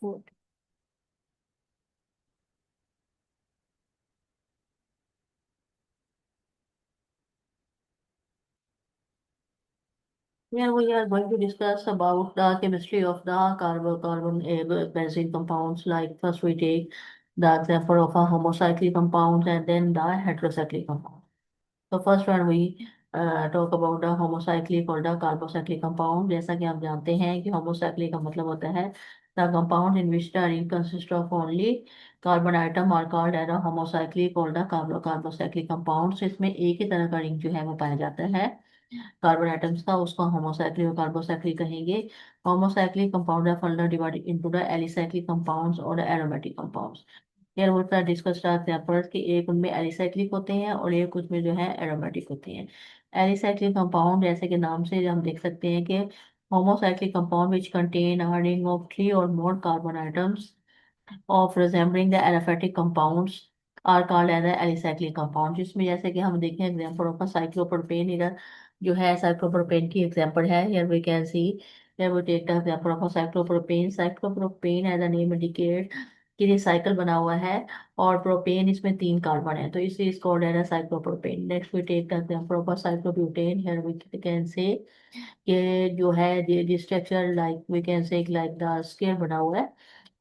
Good. Yeah, we are going to discuss about the chemistry of the carbon benzene compounds. Like first we take the example of a homocyclic compound and then the heterocyclic compound. तो first one we talk about the homocyclic और the carbocyclic compound. जैसा कि आप जानते हैं कि homocyclic का मतलब होता है the compound in which the ring consist of only carbon atom are called as a homocyclic और द कार्बोसाइक्लिक कंपाउंड्स। इसमें एक ही तरह का रिंग जो है वो पाया जाता है कार्बन आइटम्स का, उसको होमोसाइक्लिक और कार्बोसाइक्लिक कहेंगे। Homocyclic compound are further divided into the alicyclic compounds और एरोमेटिक कंपाउंड्स। यार वो था डिस्कस एग्जाम्पल्स कि एक उनमें एलिसाइक्लिक होते हैं और एक उसमें जो है एरोमेटिक होते हैं। एलिसाइक्लिक कंपाउंड जैसे कि नाम से हम देख सकते हैं कि homocyclic compound which contain a ring of three or more carbon atoms of resembling the aliphatic compounds are called as the alicyclic compound। जिसमें जैसे कि हम देखें एग्जांपल ऑफ साइक्लोप्रोपेन, इधर जो है साइक्लोप्रोपेन की एग्जांपल है। here we can see, here we take the example of a cyclopropane। Cyclopropane as the name indicate कि रिसाइकल बना हुआ है और प्रोपेन इसमें तीन कार्बन है, तो इसलिए इसको ऑर्डर है cyclopropane. Next we take the example of a cyclobutane. here we can say कि जो है structure like we can say like the scale बना हुआ है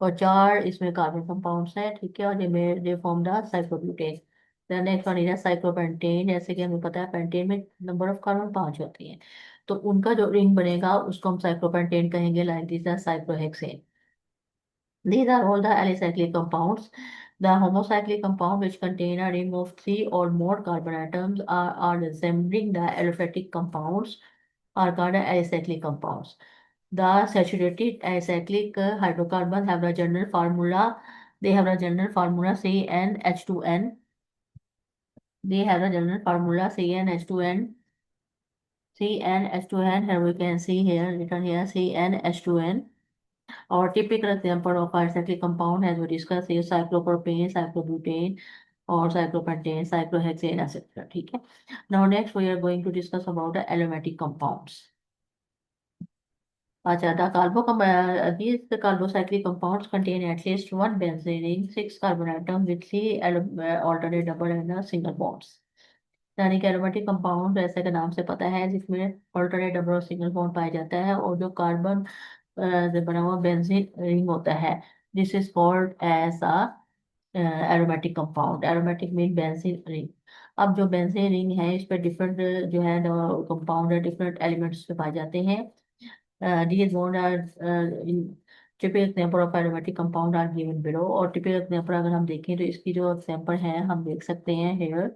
और चार इसमें कार्बन कंपाउंड्स हैं, ठीक है, और they form the cyclobutane. Then next one is cyclopentane. जैसे कि हमें पता है पेंटेन में नंबर ऑफ कार्बन पांच होती हैं, तो उनका जो रिंग बनेगा उसको हम साइक्लोपेंटेन कहेंगे। Like this cyclohexane. These are all the alicyclic compounds. The homocyclic compound which contain a ring of three or more carbon atoms are resembling the aliphatic compounds are called alicyclic compounds. The saturated acyclic hydrocarbons have the general formula. They have the general formula CnH2n. They have the general formula CnH2n. CnH2n. Here we can see here written here CnH2n. Our typical example of acyclic compound as we discussed is cyclopropane, cyclobutane, or cyclopentane, cyclohexane, etc. ठीक है. Now next we are going to discuss about the aromatic compounds. अच्छा, these carbocyclic compounds contain at least one benzene ring, six carbon atom with three alternate double and a single bonds. यानी कि aromatic compound ऐसे का नाम से पता है जिसमें ऑल्टरनेट डबल और सिंगल बॉन्ड पाया जाता है और जो कार्बन से बना हुआ बेंजीन रिंग होता है, this is called as a aromatic compound. Aromatic mean benzene ring. अब जो बेंजीन रिंग है इस पे डिफरेंट जो है कंपाउंड है डिफरेंट एलिमेंट्स पे पाए जाते हैं। these bond are in typical example of aromatic compound are given below। और typical example अगर हम देखें तो इसकी जो एग्जाम्पल है हम देख सकते हैं here।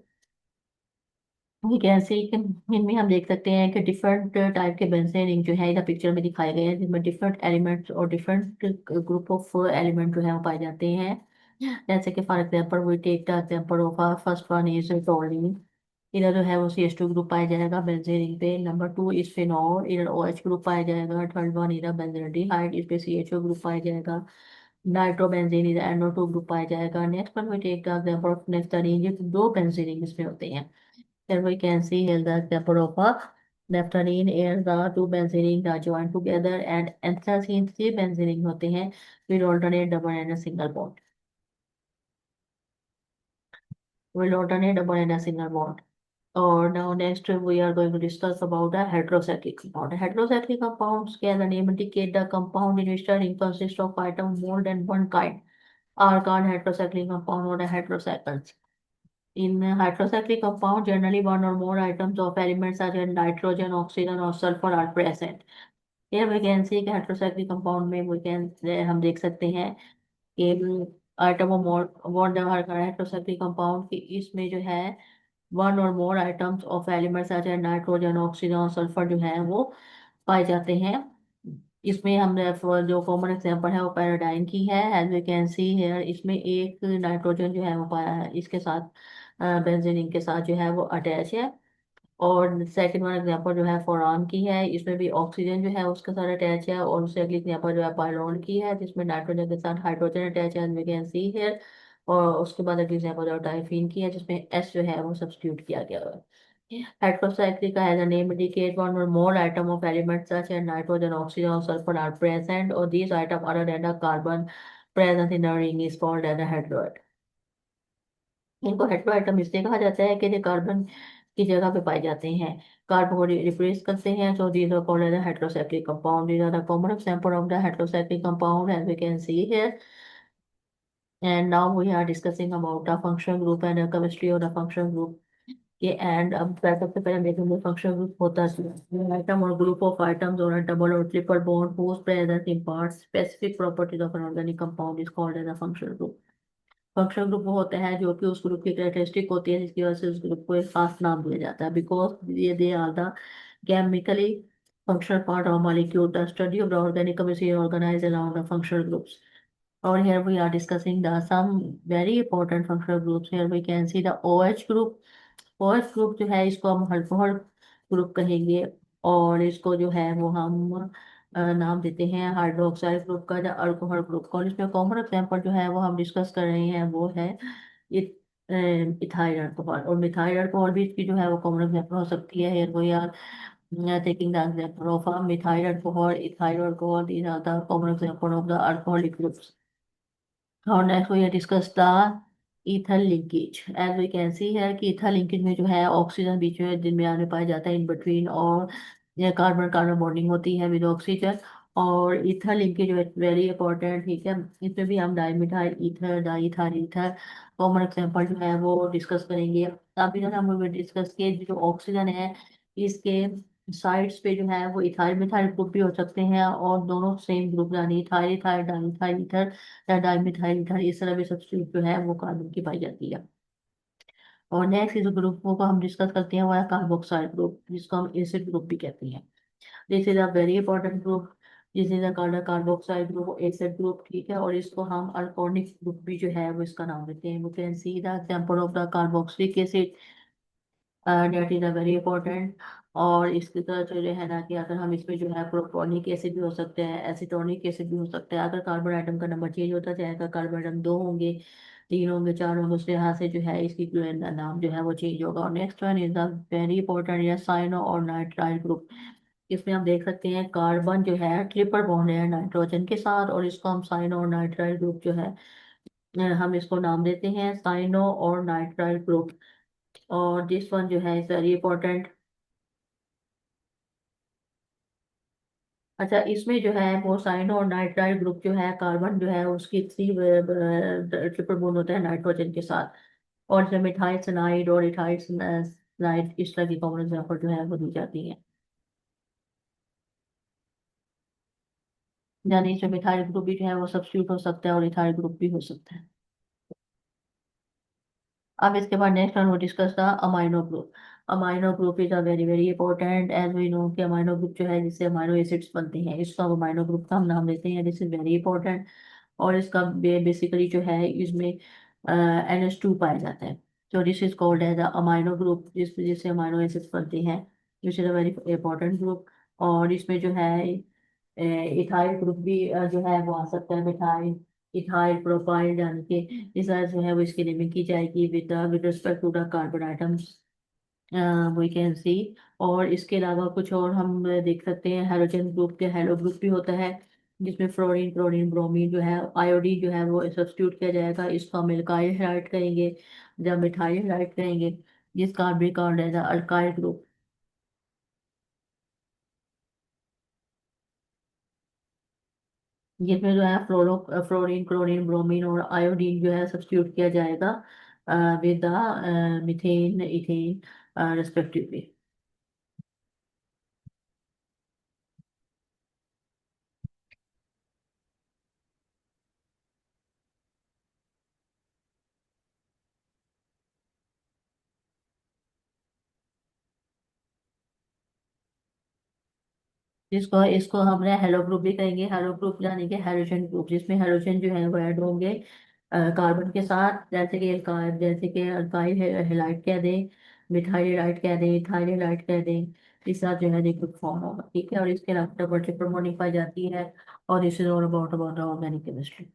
वी कैन सी इनमें हम देख सकते हैं कि डिफरेंट टाइप के बेंजीन रिंग जो है इधर पिक्चर में दिखाए गए हैं, जिसमें डिफरेंट एलिमेंट्स और डिफरेंट ग्रुप ऑफ एलिमेंट जो है वो पाए जाते हैं। जैसे कि for example we take the example of first one is toluene. इधर जो है वो CH2 ग्रुप पाया जाएगा बेंजीन रिंग पे। नंबर टू इज फिनॉल, इधर OH ग्रुप पाया जाएगा। थर्ड वन इधर बेंजील्डिहाइड, इस पे CHO ग्रुप पाया जाएगा। नाइट्रोबेंजीन इधर NO2 ग्रुप पाया जाएगा। Next one we take the example of naphthalene, ये दो बेंजीन रिंग इसमें होते हैं। Here we can see here the example of a naphthalene and the two benzene are joined together and anthracene three benzene होते हैं with alternate double and a single bond। Will alternate double and a single bond। Or now next we are going to discuss about the heterocyclic compound। Heterocyclic compounds can the name indicate the compound in which the ring consists of atoms more than one kind are called heterocyclic compound or the heterocycles। In heterocyclic compound, generally one or more items of elements such as nitrogen, oxygen or sulfur are present। Here we can see कि heterocyclic compound में we can हम देख सकते हैं कि item और मोर heterocyclic compound की इसमें जो है वन और more items of elements such as nitrogen, oxygen और सल्फर जो है वो पाए जाते हैं। इसमें हम जो कॉमन एग्जांपल है वो पैराडाइन की है। As we can see here, इसमें एक नाइट्रोजन जो है वो पाया है इसके साथ बेंजीन के साथ जो है वो अटैच है। और सेकंड वन एग्जांपल जो है फोरान की है, इसमें भी ऑक्सीजन जो है उसके साथ अटैच है। और उससे अगली एग्जांपल जो है पाइलोन की है जिसमें नाइट्रोजन के साथ हाइड्रोजन अटैच है, as we can see here. और उसके बाद अगली एग्जांपल जो है टाइफीन की है जिसमें एस जो है वो सब्स्टिट्यूट किया गया है। Heterocyclic, as the name indicates, one or more atom of elements such as nitrogen, oxygen, or sulfur are present, or these atoms other than the carbon present in a ring is called as a heteroid. इनको heteroatom इसलिए कहा जाता है कि ये carbon की जगह पे पाए जाते हैं, कार्बन को रिप्लेस करते हैं, so these are called as a heterocyclic compound. These are the common example of the heterocyclic compound, as we can see here. And now we are discussing about the functional group and the chemistry of the functional group. के and अब सबसे पहले देखेंगे functional group होता है item और group of items और double और triple bond whose presence imparts specific properties of an organic compound is called as a functional group. Functional group वो होते हैं जो कि उस ग्रुप की कैरेक्टरिस्टिक होती है जिसकी वजह से उस ग्रुप को एक खास नाम दिया जाता है, बिकॉज ये they are the chemically functional part of molecule. The study of the organic chemistry is organized around the functional groups. Or here we are discussing the some very important functional groups. Here we can see the OH group. OH group जो है इसको हम alcohol group कहेंगे, और इसको जो है वो हम नाम देते हैं हाइड्रोक्साइड ग्रुप का या अल्कोहल ग्रुप का। और इसमें कॉमन एग्जाम्पल जो है वो हम डिस्कस कर रहे हैं वो है इथाइल अल्कोहल और मिथाइल अल्कोहल भी इसकी जो है वो कॉमन एग्जाम्पल हो सकती है। Here we are taking the example of a methyl alcohol, ethyl alcohol. These are the common example of the alcoholic groups. Now next we discuss the ethyl linkage. As we can see here कि ethyl linkage में जो है oxygen बीच में दरमियान में पाया जाता है इन बिटवीन, और कार्बन कार्बन बॉन्डिंग होती है विद ऑक्सीजन। और इथर लिंकेज वेरी इंपॉर्टेंट, ठीक है। इसमें भी हम dimethyl ether, diethyl ether common example जो है वो डिस्कस करेंगे। अभी जो हम डिस्कस किए जो ऑक्सीजन है इसके साइड्स पे जो है वो इथाइल मिथाइल ग्रुप भी हो सकते हैं, और दोनों सेम ग्रुप यानी इथाइल इथाइल डाईथाइल ईथर या डाईमिथाइल ईथर इस तरह भी सब्स्टिट्यूट जो है वो कार्बन की पाई जाती है। और नेक्स्ट जो ग्रुपों को हम डिस्कस करते हैं वो है कार्बोक्साइल ग्रुप, जिसको हम एसिड ग्रुप भी कहते हैं। This is a very important group, this is a carboxyl group acid group, ठीक है। और इसको हम अल्कोहलिक ग्रुप भी जो है वो इसका नाम देते हैं। You can see the example of the carboxylic acid, that is a very important. और इसकी तरह जो है ना कि अगर हम इसमें जो है प्रोपोनिक एसिड भी हो सकते हैं, एसिटोनिक एसिड भी हो सकते हैं। अगर कार्बन आइटम का नंबर चेंज होता जाएगा, कार्बन आइटम दो होंगे, तीन होंगे, चार होंगे, उस लिहाज से जो है इसकी जो है नाम जो है वो चेंज होगा। और next one is the very important या साइनो और नाइट्राइल ग्रुप। इसमें हम देख सकते हैं कार्बन जो है ट्रिपल बॉन्ड है नाइट्रोजन के साथ, और इसको हम साइनो और नाइट्राइल ग्रुप जो है हम इसको नाम देते हैं साइनो और नाइट्राइल ग्रुप। और दिस वन जो है इज वेरी इंपॉर्टेंट। अच्छा, इसमें जो है वो साइनो और नाइट्राइल ग्रुप जो है कार्बन जो है उसकी थ्री ट्रिपल बॉन्ड होता है नाइट्रोजन के साथ। और इसमें मिथाइल सनाइड और इथाइल सनाइड इस तरह की कॉमन एग्जाम्पल जो है वो दी जाती है। यानी इसमें मिथाइल ग्रुप भी जो है वो सब्स्टिट्यूट हो सकता है और इथाइल ग्रुप भी हो सकता है। अब इसके बाद नेक्स्ट वन वो डिस्कस था amino group. Amino group is a very very important, as we know कि अमाइनो ग्रुप जो है जिससे अमाइनो एसिड्स बनते हैं इसको हम अमाइनो ग्रुप का हम नाम देते हैं। This is very important. और इसका बेसिकली जो है इसमें NH2 पाया जाता है, तो this is called as amino group, जिससे अमाइनो एसिड्स बनते हैं। This is a very important group. और इसमें जो है इथाइल ग्रुप भी जो है वो आ सकता है, मिथाइल इथाइल प्रोपाइल यानी कि इस तरह जो है वो इसकी नेमिंग की जाएगी with respect to the carbon items we can see. और इसके अलावा कुछ और हम देख सकते हैं हेलोजन ग्रुप के हेलो ग्रुप भी होता है, जिसमें फ्लोरीन क्लोरीन ब्रोमीन जो है आयोडीन जो है वो सब्स्टिट्यूट किया जाएगा, इसको हम एल्काइल हैलाइड कहेंगे या मिथाइल हैलाइड कहेंगे, जिसका भी कॉल्ड एज अल्काइल ग्रुप। जिसमें जो है फ्लोरीन क्लोरीन ब्रोमीन और आयोडीन जो है सब्स्टिट्यूट किया जाएगा with the methane ethane respectively. जिसको इसको हमने हेलो ग्रुप भी कहेंगे, हेलो ग्रुप यानी कि हेलोजन ग्रुप, जिसमें हेलोजन जो है वो ऐड होंगे कार्बन के साथ, जैसे कि अल्काइल हेलाइड कह दें, मिथाइल हेलाइड कह दें, इथाइल हेलाइड कह दें, इस साथ जो है ग्रुप फॉर्म होगा, ठीक है। और इसके अलावा डबल ट्रिपल बॉन्डिंग पाई जाती है। और this is all about the organic chemistry.